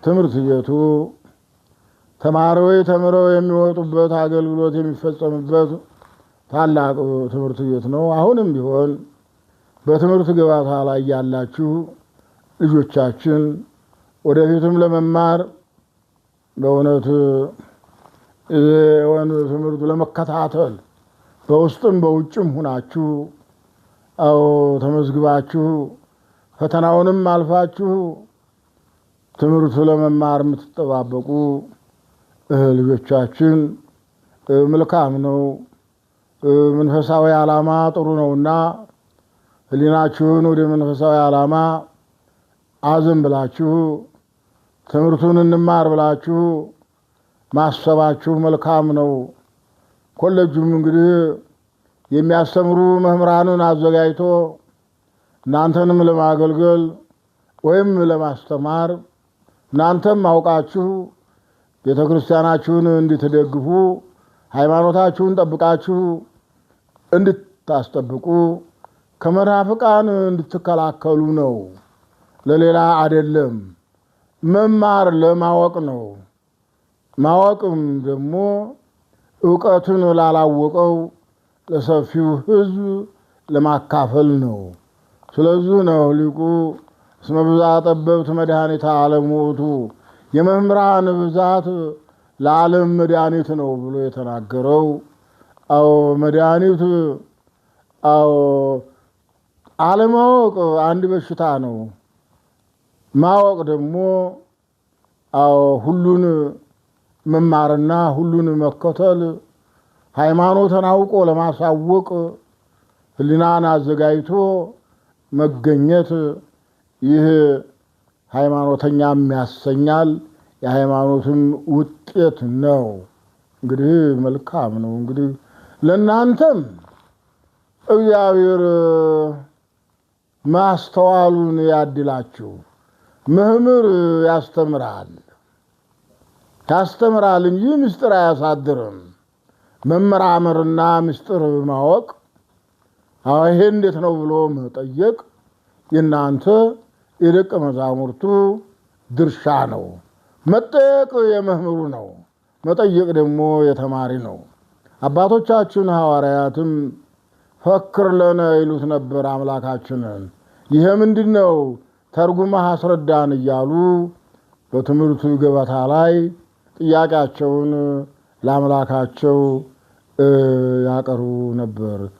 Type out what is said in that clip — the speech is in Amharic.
ትምህርት ቤቱ ተማሪዎች ተምረው የሚወጡበት አገልግሎት የሚፈጸምበት ታላቅ ትምህርት ቤት ነው። አሁንም ቢሆን በትምህርት ገበታ ላይ ያላችሁ ልጆቻችን ወደፊትም ለመማር በእውነት ትምህርቱ ለመከታተል በውስጥም በውጭም ሁናችሁ ተመዝግባችሁ ፈተናውንም አልፋችሁ ትምህርቱ ለመማር የምትጠባበቁ ልጆቻችን መልካም ነው። መንፈሳዊ ዓላማ ጥሩ ነውና ህሊናችሁን ወደ መንፈሳዊ ዓላማ አዘን ብላችሁ ትምህርቱን እንማር ብላችሁ ማሰባችሁ መልካም ነው። ኮሌጁም እንግዲህ የሚያስተምሩ መምህራንን አዘጋጅቶ እናንተንም ለማገልገል ወይም ለማስተማር እናንተም አውቃችሁ ቤተክርስቲያናችሁን እንድትደግፉ ሃይማኖታችሁን ጠብቃችሁ እንድታስጠብቁ ከመናፍቃን እንድትከላከሉ ነው። ለሌላ አይደለም። መማር ለማወቅ ነው። ማወቅም ደግሞ ዕውቀትን ላላወቀው ለሰፊው ሕዝብ ለማካፈል ነው። ስለዚህ ነው ሊቁ እስመ ብዛት ጠበብት መድኃኒተ ዓለም ውእቱ የመምህራን ብዛት ለዓለም መድኃኒት ነው ብሎ የተናገረው። መድኃኒት አለማወቅ አንድ በሽታ ነው። ማወቅ ደግሞ ሁሉን መማርና ሁሉን መከተል ሃይማኖትን አውቆ ለማሳወቅ ህሊናን አዘጋጅቶ መገኘት ይህ ሃይማኖተኛም ያሰኛል። የሃይማኖትም ውጤት ነው። እንግዲህ መልካም ነው። እንግዲህ ለእናንተም እግዚአብሔር ማስተዋሉን ያድላችሁ። መምህር ያስተምራል እንጂ ምስጢር አያሳድርም። መመራመርና ምስጢር ማወቅ ይሄ እንዴት ነው ብሎ መጠየቅ የእናንተ የደቀ መዛሙርቱ ድርሻ ነው። መጠየቅ የመምህሩ ነው። መጠየቅ ደግሞ የተማሪ ነው። አባቶቻችን ሐዋርያትም ፈክር ለነ ይሉት ነበር አምላካችንን። ይሄ ምንድነው? ተርጉመህ አስረዳን እያሉ በትምህርቱ ገበታ ላይ ጥያቄያቸውን ለአምላካቸው ያቀርቡ ነበር።